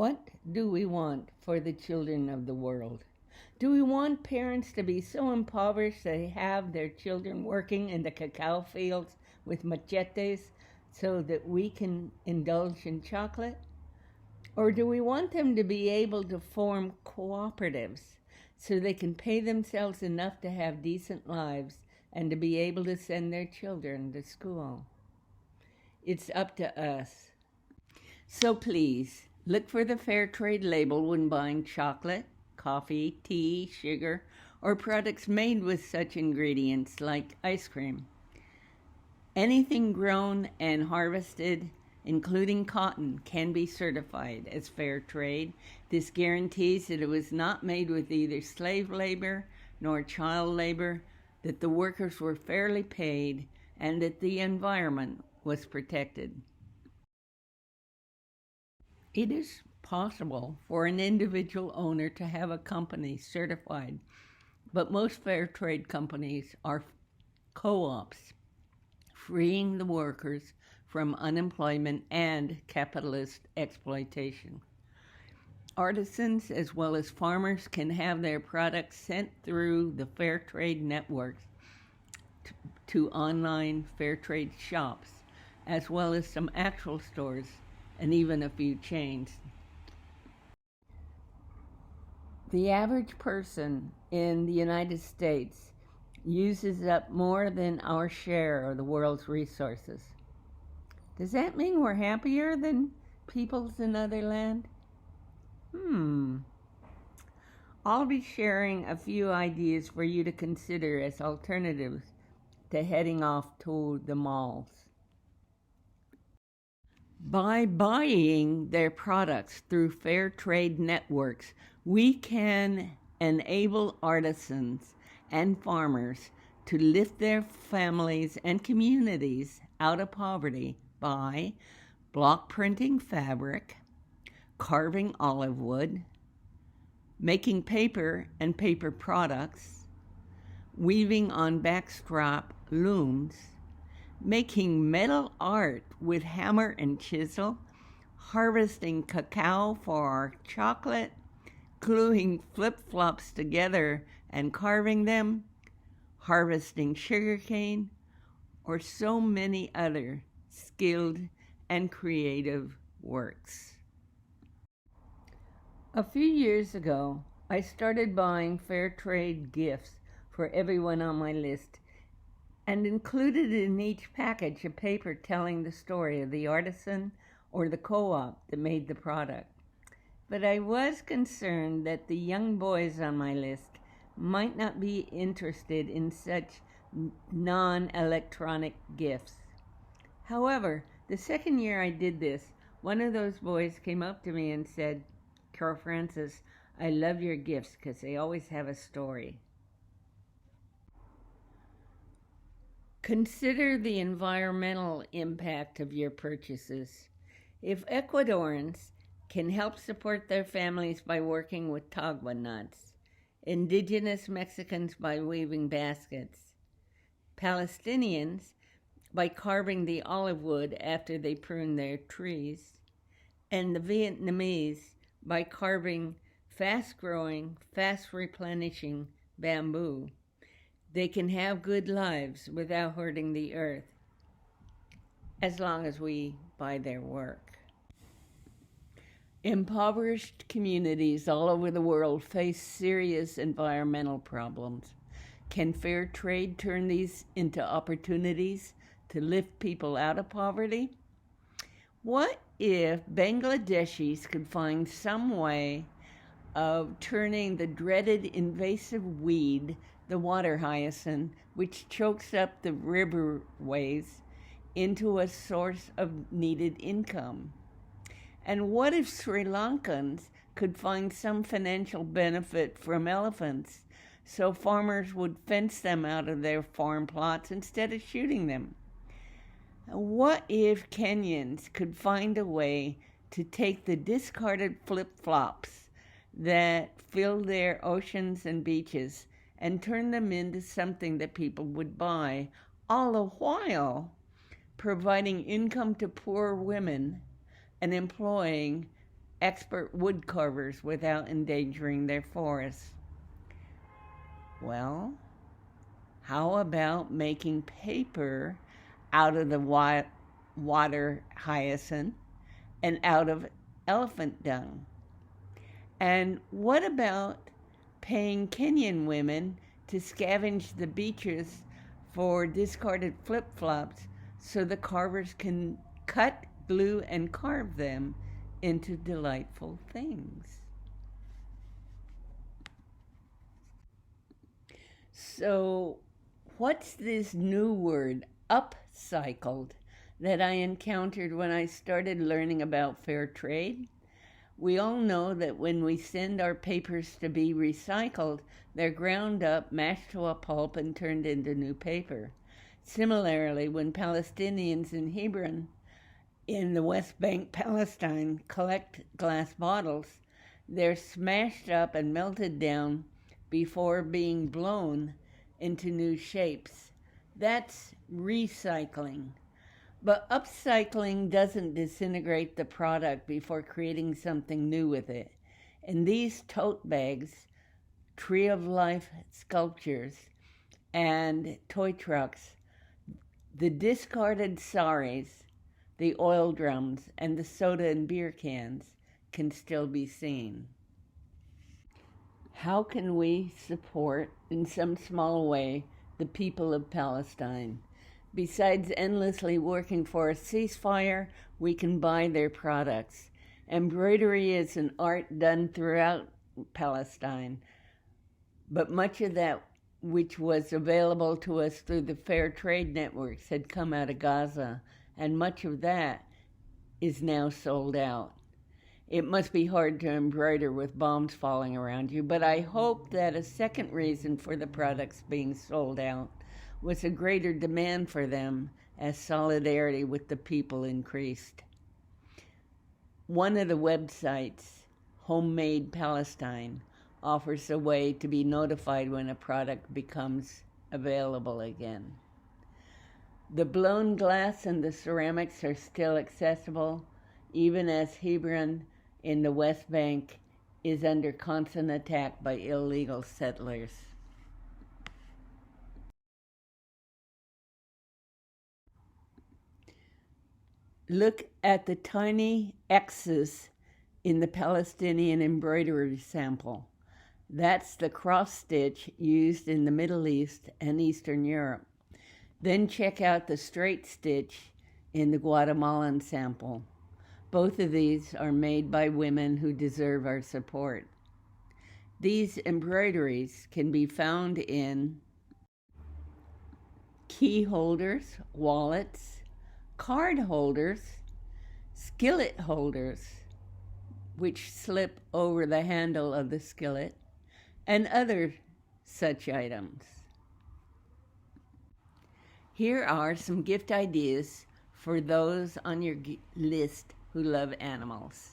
What do we want for the children of the world? Do we want parents to be so impoverished they have their children working in the cacao fields with machetes so that we can indulge in chocolate? Or do we want them to be able to form cooperatives so they can pay themselves enough to have decent lives and to be able to send their children to school? It's up to us. So please, look for the fair trade label when buying chocolate, coffee, tea, sugar, or products made with such ingredients like ice cream. Anything grown and harvested, including cotton, can be certified as fair trade. This guarantees that it was not made with either slave labor nor child labor, that the workers were fairly paid, and that the environment was protected. It is possible for an individual owner to have a company certified, but most fair trade companies are co-ops, freeing the workers from unemployment and capitalist exploitation. Artisans as well as farmers can have their products sent through the fair trade networks to online fair trade shops, as well as some actual stores and even a few chains. The average person in the United States uses up more than our share of the world's resources. Does that mean we're happier than peoples in other land? I'll be sharing a few ideas for you to consider as alternatives to heading off to the malls. By buying their products through fair trade networks, we can enable artisans and farmers to lift their families and communities out of poverty by block printing fabric, carving olive wood, making paper and paper products, weaving on backstrap looms, making metal art with hammer and chisel, harvesting cacao for our chocolate, gluing flip-flops together and carving them, harvesting sugarcane, or so many other skilled and creative works. A few years ago, I started buying fair trade gifts for everyone on my list and included in each package a paper telling the story of the artisan or the co-op that made the product. But I was concerned that the young boys on my list might not be interested in such non-electronic gifts. However, the second year I did this, one of those boys came up to me and said, "Carolfrances, I love your gifts because they always have a story." Consider the environmental impact of your purchases. If Ecuadorians can help support their families by working with tagua nuts, indigenous Mexicans by weaving baskets, Palestinians by carving the olive wood after they prune their trees, and the Vietnamese by carving fast-growing, fast-replenishing bamboo, they can have good lives without hurting the earth, as long as we buy their work. Impoverished communities all over the world face serious environmental problems. Can fair trade turn these into opportunities to lift people out of poverty? What if Bangladeshis could find some way of turning the dreaded invasive weed, the water hyacinth, which chokes up the riverways, into a source of needed income? And what if Sri Lankans could find some financial benefit from elephants, so farmers would fence them out of their farm plots instead of shooting them? What if Kenyans could find a way to take the discarded flip-flops that fill their oceans and beaches and turn them into something that people would buy, all the while providing income to poor women and employing expert wood carvers without endangering their forests. Well, how about making paper out of the water hyacinth and out of elephant dung? And what about paying Kenyan women to scavenge the beaches for discarded flip-flops so the carvers can cut, glue, and carve them into delightful things? So, what's this new word, upcycled, that I encountered when I started learning about fair trade? We all know that when we send our papers to be recycled, they're ground up, mashed to a pulp, and turned into new paper. Similarly, when Palestinians in Hebron, in the West Bank, Palestine, collect glass bottles, they're smashed up and melted down before being blown into new shapes. That's recycling. But upcycling doesn't disintegrate the product before creating something new with it. In these tote bags, tree of life sculptures, and toy trucks, the discarded saris, the oil drums, and the soda and beer cans can still be seen. How can we support, in some small way, the people of Palestine? Besides endlessly working for a ceasefire, we can buy their products. Embroidery is an art done throughout Palestine, but much of that which was available to us through the fair trade networks had come out of Gaza, and much of that is now sold out. It must be hard to embroider with bombs falling around you, but I hope that a second reason for the products being sold out was a greater demand for them as solidarity with the people increased. One of the websites, Homemade Palestine, offers a way to be notified when a product becomes available again. The blown glass and the ceramics are still accessible, even as Hebron in the West Bank is under constant attack by illegal settlers. Look at the tiny X's in the Palestinian embroidery sample. That's the cross stitch used in the Middle East and Eastern Europe. Then check out the straight stitch in the Guatemalan sample. Both of these are made by women who deserve our support. These embroideries can be found in key holders, wallets, card holders, skillet holders, which slip over the handle of the skillet, and other such items. Here are some gift ideas for those on your list who love animals.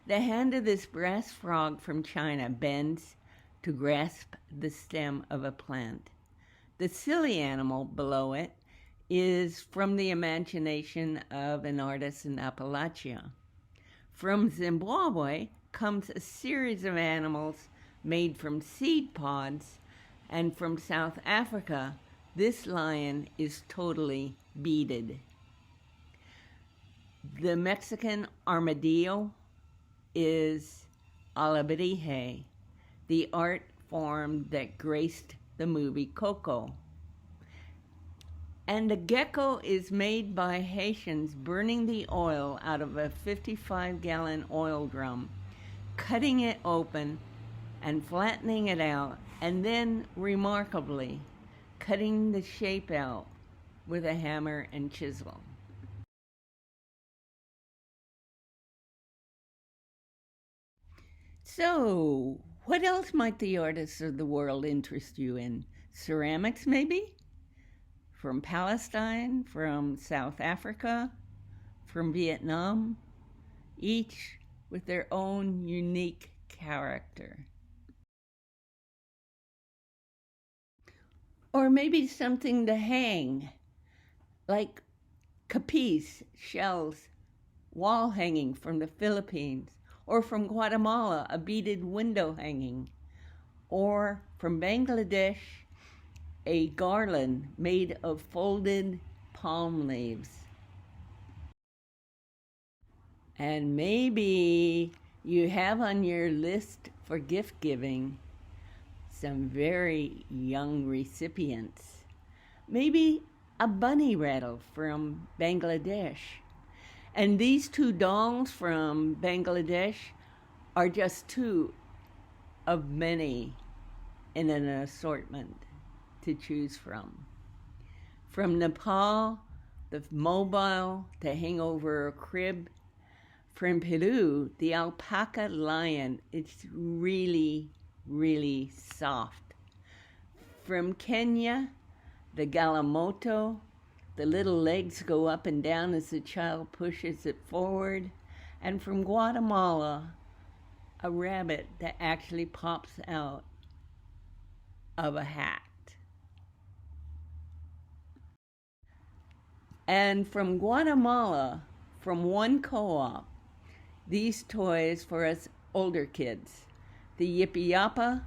The hand of this brass frog from China bends to grasp the stem of a plant. The silly animal below it is from the imagination of an artist in Appalachia. From Zimbabwe comes a series of animals made from seed pods, and from South Africa, this lion is totally beaded. The Mexican armadillo is alebrije, the art form that graced the movie Coco. And the gecko is made by Haitians burning the oil out of a 55-gallon oil drum, cutting it open and flattening it out, and then, remarkably, cutting the shape out with a hammer and chisel. So, what else might the artists of the world interest you in? Ceramics, maybe? From Palestine, from South Africa, from Vietnam, each with their own unique character. Or maybe something to hang, like capiz, shells, wall hanging from the Philippines, or from Guatemala, a beaded window hanging, or from Bangladesh, a garland made of folded palm leaves. And maybe you have on your list for gift giving some very young recipients. Maybe a bunny rattle from Bangladesh. And these two dolls from Bangladesh are just two of many in an assortment to choose from. From Nepal, the mobile to hang over a crib. From Peru, the alpaca lion. It's really, really soft. From Kenya, the galamoto. The little legs go up and down as the child pushes it forward. And from Guatemala, a rabbit that actually pops out of a hat. And from Guatemala, from one co-op, these toys for us older kids. The Yippee Yappa,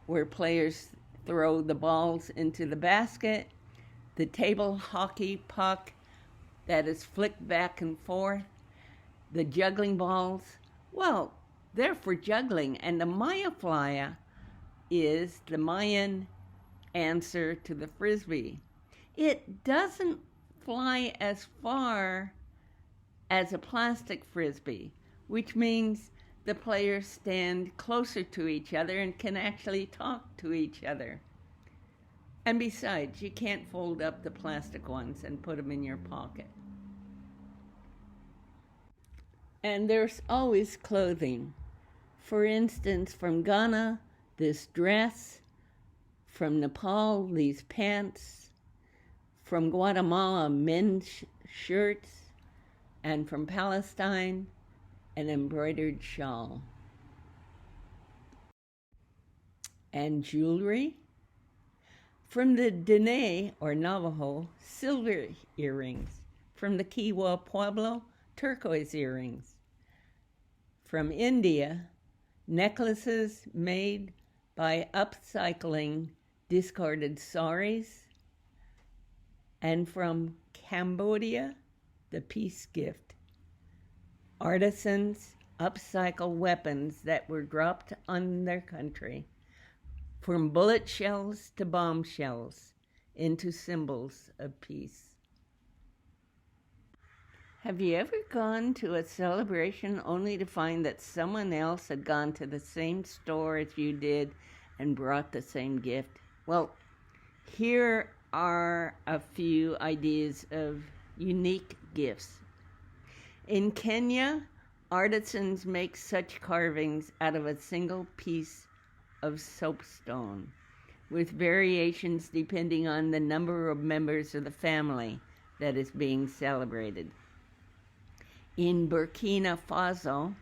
where players throw the balls into the basket. The table hockey puck that is flicked back and forth. The juggling balls, well, they're for juggling. And the Maya Flya is the Mayan answer to the Frisbee. It doesn't fly as far as a plastic Frisbee, which means the players stand closer to each other and can actually talk to each other. And besides, you can't fold up the plastic ones and put them in your pocket. And there's always clothing. For instance, from Ghana, this dress. From Nepal, these pants. From Guatemala, men's shirts. And from Palestine, an embroidered shawl. And jewelry. From the Dene, or Navajo, silver earrings. From the Kiowa Pueblo, turquoise earrings. From India, necklaces made by upcycling discarded saris. And from Cambodia, the peace gift. Artisans upcycle weapons that were dropped on their country. From bullet shells to bomb shells, into symbols of peace. Have you ever gone to a celebration only to find that someone else had gone to the same store as you did and brought the same gift? Well, here are a few ideas of unique gifts. In Kenya, artisans make such carvings out of a single piece of soapstone, with variations depending on the number of members of the family that is being celebrated. In Burkina Faso,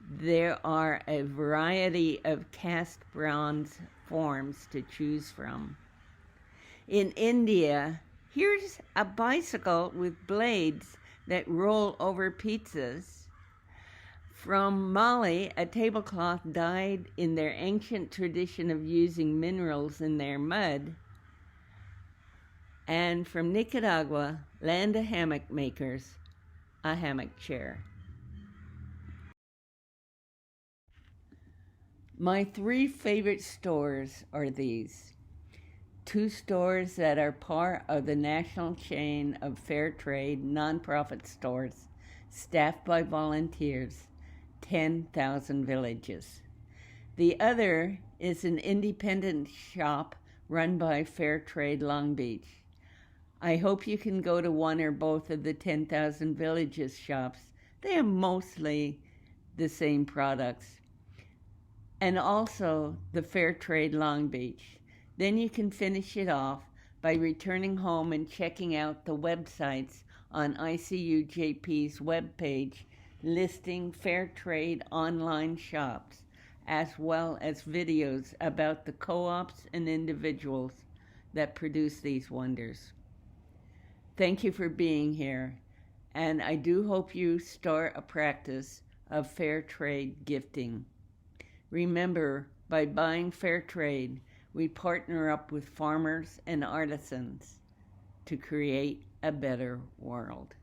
there are a variety of cast bronze forms to choose from. In India, here's a bicycle with blades that roll over pizzas. From Mali, a tablecloth dyed in their ancient tradition of using minerals in their mud. And from Nicaragua, land of hammock makers, a hammock chair. My three favorite stores are these. Two stores that are part of the national chain of fair trade nonprofit stores, staffed by volunteers, 10,000 villages. The other is an independent shop run by Fair Trade Long Beach. I hope you can go to one or both of the 10,000 villages shops. They have mostly the same products. And also the Fair Trade Long Beach. Then you can finish it off by returning home and checking out the websites on ICUJP's webpage listing fair trade online shops, as well as videos about the co-ops and individuals that produce these wonders. Thank you for being here, and I do hope you start a practice of fair trade gifting. Remember, by buying fair trade, we partner up with farmers and artisans to create a better world.